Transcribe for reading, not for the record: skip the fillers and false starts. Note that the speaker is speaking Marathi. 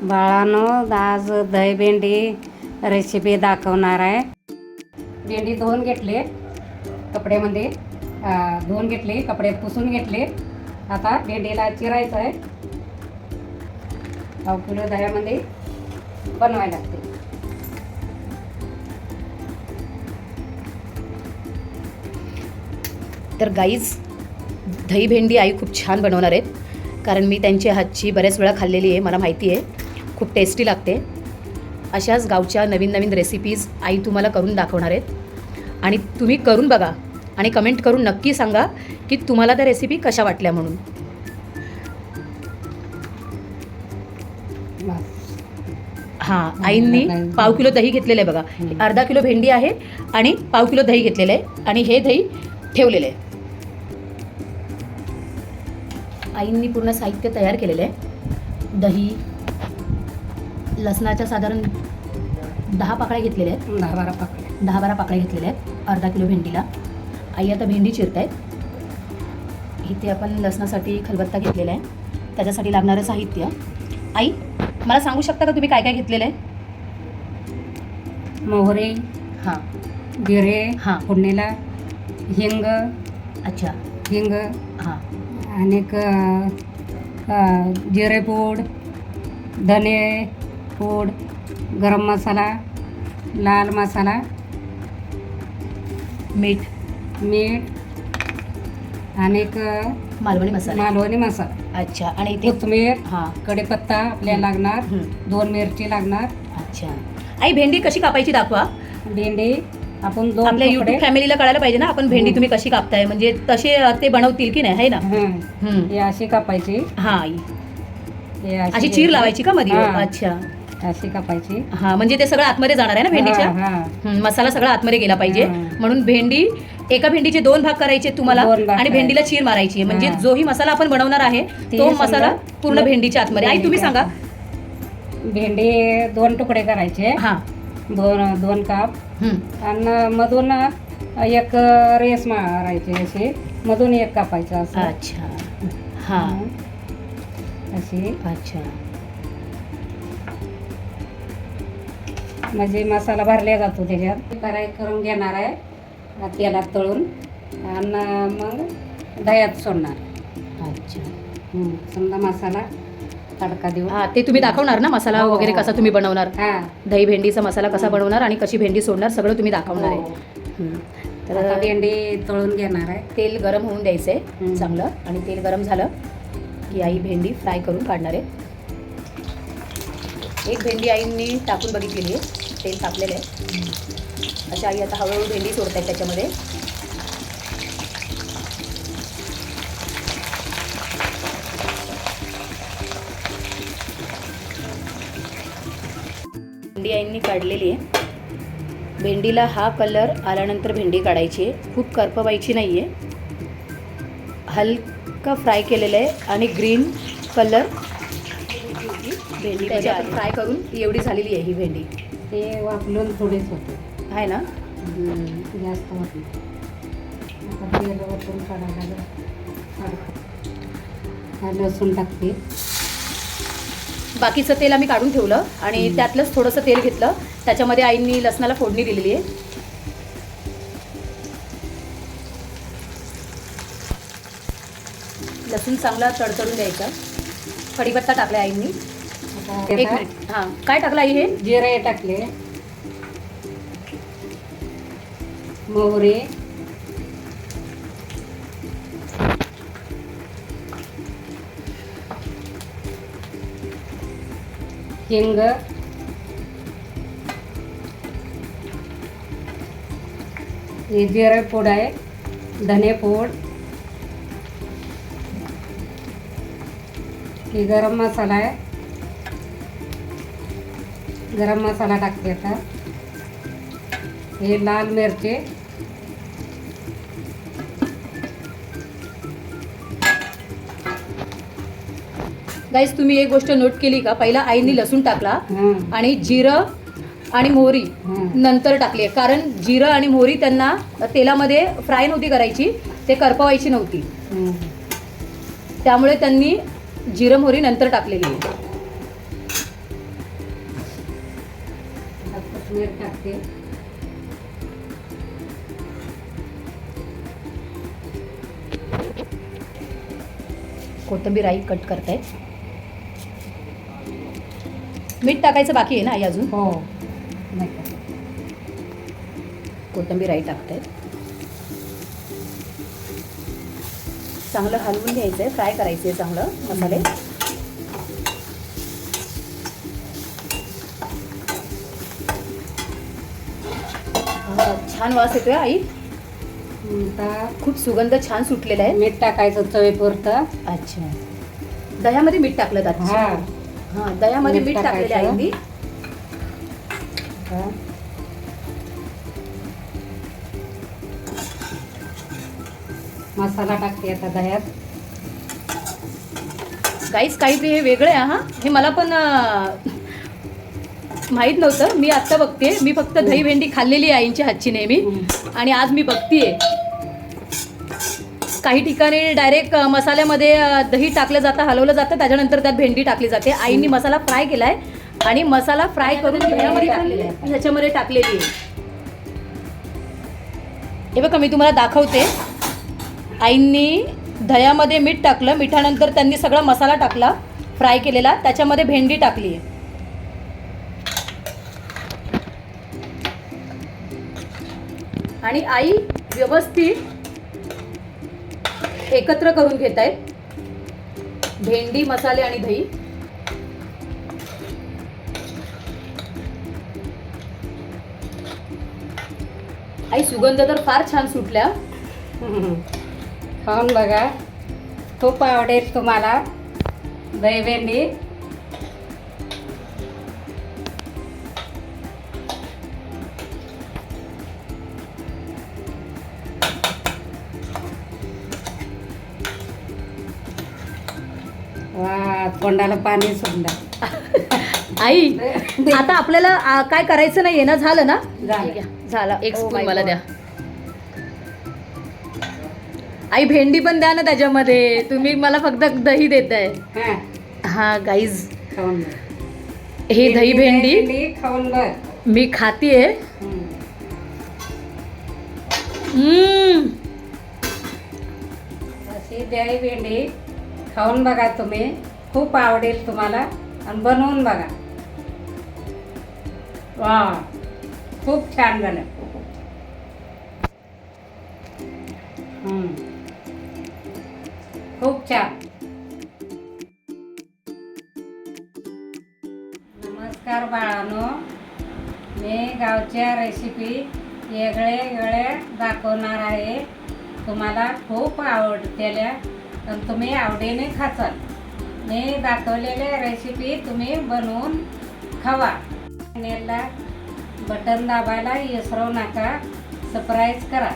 बाळांनो, आज दही भेंडी रेसिपी दाखवणार आहे. भेंडी धुवून घेतले, कपड्यामध्ये धुवून घेतले, कपडे पुसून घेतले. आता भेंडीला चिरायचं आहे. पाव किलो दह्यामध्ये बनवायला लागते. तर गाईज, दही भेंडी आई खूप छान बनवणार आहेत, कारण मी त्यांच्या हातची बऱ्याच वेळा खाल्लेली आहे. मला माहिती आहे खूप टेस्टी लागते. अशाच गावच्या नवीन नवीन रेसिपीज आई तुम्हाला करून दाखवणार आहेत, आणि तुम्ही करून बघा आणि कमेंट करून नक्की सांगा की तुम्हाला त्या रेसिपी कशा वाटल्या म्हणून. हां, आईंनी पाव किलो दही घेतलेलं आहे बघा. अर्धा किलो भेंडी आहे आणि पाव किलो दही घेतलेलं आहे, आणि हे दही ठेवलेलं आहे. आईंनी पूर्ण साहित्य तयार केलेलं आहे. दही, लसणाच्या साधारण 10 पाकळ्या घेतलेल्या आहेत. 10-12 पाकळ्या घेतलेल्या आहेत अर्धा किलो भेंडीला. आई आता भेंडी चिरत आहेत. इथे आपण लसणासाठी खलबत्ता घेतलेला आहे, त्याच्यासाठी लागणारं साहित्य. आई, मला सांगू शकता का तुम्ही काय काय घेतलेलं आहे? मोहरी, हां, जिरे, हां, फोडणीला हिंग. अच्छा, हिंग हां, आणि जिरे पूड, धने पूड, गरम मसाला, लाल मसाला, मीठ आणि मालवणी मसाला. अच्छा, आणि इथे कोथिंबीर, हां, कढीपत्ता आपल्याला लागणार, 2 मिरची लागणार. अच्छा. आई, भेंडी कशी कापायची दाखवा. भेंडी आपण 2 आपल्या युट्यूब फॅमिलीला कळायला पाहिजे ना आपण भेंडी तुम्ही कशी कापताय, म्हणजे तसे ते बनवतील की नाही, है ना. हे अशी कापायची. हा आई, हे अशी चीर लावायची का मध्ये? हां. अच्छा, अशी कापायची. हा, म्हणजे ते सगळं आतमध्ये जाणार आहे ना भेंडीच्या. मसाला सगळा आतमध्ये गेला पाहिजे, म्हणून भेंडी, एका भेंडीचे 2 भाग करायचे तुम्हाला, 2 भाग आणि भेंडीला चीर मारायची, म्हणजे हां. जोही मसाला आपण बनवणार आहे तो मसाला पूर्ण भेंडीच्या आतमध्ये. आई, तुम्ही सांगा. भेंडी 2 तुकडे करायचे. हा, 2 काप, आणि मधून एक रेस मारायची, अशी मधून एक कापायचं असं. अच्छा, हा, अशी. अच्छा, म्हणजे मसाला भरला जातो त्याच्यात. करून घेणार आहे तेलात तळून, आणि मग दह्यात सोडणार. अच्छा. समजा मसाला तडका देऊ. हा, ते तुम्ही दाखवणार ना मसाला हो, वगैरे हो. कसा तुम्ही बनवणार. हां, दही भेंडीचा मसाला कसा बनवणार आणि कशी भेंडी सोडणार सगळं तुम्ही दाखवणार आहे. तर आता तर भेंडी तळून घेणार आहे. तेल गरम होऊन द्यायचं आहे चांगलं, आणि तेल गरम झालं की आई भेंडी फ्राय करून काढणार आहे. एक भेंडी आईंनी टाकून बघितलेली आहे, तेल तापलेलं आहे. अशा आई आता हळूहळू भेंडी सोडत आहेत त्याच्यामध्ये. भेंडी आईंनी काढलेली आहे. भेंडीला हा कलर आल्यानंतर भेंडी काढायची आहे, खूप करपवायची नाही आहे. हलका फ्राय केलेलं आहे, आणि ग्रीन कलर भेंडी त्याच्यात फ्राय करून एवढी झालेली आहे ही भेंडी. ते वापरून थोडेच होते, आहे ना. जास्त होत नाही. आता तेल वरतून काढायला लसूण टाकते. बाकीचं तेल आम्ही काढून ठेवलं, आणि त्यातलंच थोडंसं तेल घेतलं, त्याच्यामध्ये आईंनी लसणाला फोडणी दिलेली आहे. लसूण चांगला तडतडून द्यायचा. कढीपत्ता टाकला आईंनी. एक मिनिट. हां, काय टाकलं आई? हे जिरे टाकले, मोहरी, हिंग, हे जिरे पूड आहे, धने पूड, हे गरम मसाला आहे. गरम मसाला टाकते आता. हे लाल मिरची, गाईस, तुम्ही एक गोष्ट नोट केली का? पहिला आईंनी लसूण टाकला, आणि जिरं आणि मोहरी नंतर टाकली, कारण जिरं आणि मोहरी त्यांना तेलामध्ये फ्राय नव्हती करायची, ते करपवायची नव्हती, त्यामुळे त्यांनी जिरं मोहरी नंतर टाकलेली आहे. कोथिंबीर टाकते. कोथिंबीर आई कट करताय. मीठ टाकायचं बाकी आहे ना आई अजून? हो नाही का. कोथिंबीर आई टाकते. चांगलं हलवून घ्यायचं आहे, फ्राय करायचे आहे चांगलं मसाले. छान वास येतोय आई. आता खूप सुगंध छान सुटलेला आहे. मीठ टाकायचं चवीपुरतं. अच्छा, दह्यामध्ये मीठ टाकलं जातं. हा हां, दह्यामध्ये मीठ मीठ टाकलेलं आहे टाकायचं. आईंनी. हा. मसाला टाकते आता दह्यात. काहीच काहीतरी हे वेगळं आहे. हां, हे मला पण माहीत नव्हतं. मी आत्ता बघते. मी फक्त दही भेंडी खाल्लेली आहे आईंच्या हातची नेहमी, आणि आज मी बघतीये काही ठिकाणी डायरेक्ट मसाल्यामध्ये दही टाकलं जातं, हलवलं जातं, त्याच्यानंतर त्यात भेंडी टाकली जाते. आईंनी मसाला फ्राय केलाय आणि मसाला फ्राय करून ह्याच्यामध्ये टाकलेली आहे. हे बघा, मी तुम्हाला दाखवते. आईंनी दह्यामध्ये मीठ टाकलं, मिठानंतर त्यांनी सगळा मसाला टाकला फ्राय केलेला, त्याच्यामध्ये भेंडी टाकली आहे. आणि आई व्यवस्थित एकत्र करून घेत आहेत भेंडी, मसाले आणि दही. आई सुगंध तर फार छान सुटल्या. खाऊन बघा, खूप आवडेल तुम्हाला दही भेंडी. वा, तोंडाला पाणी सुटलं. आई आता आपल्याला काय करायचं नाहीये ना? झालं ना? झालं. झाला. एक Oh स्पून my मला God. द्या. आई भेंडी पण द्या ना त्याच्यामध्ये. तुम्ही मला फक्त दही देताय. हा, हा गाईज, खाऊन बघ. हे दही भेंडी खाऊन बघ. मी खातीये. अशी दही भेंडी खाऊन बघा तुम्ही, खूप आवडेल तुम्हाला. आणि बनवून बघा. वा, खूप छान झालं. खूप छान. नमस्कार बाळांनो, मी गावच्या रेसिपी वेगळे दाखवणार आहे. तुम्हाला खूप आवडतेल्या आणि तुम्ही आवडीने खाचाल. मी दाखवलेल्या रेसिपी तुम्ही बनवून खावा. चॅनेलला बटन दाबायला विसरू नका. सबस्क्राईब करा.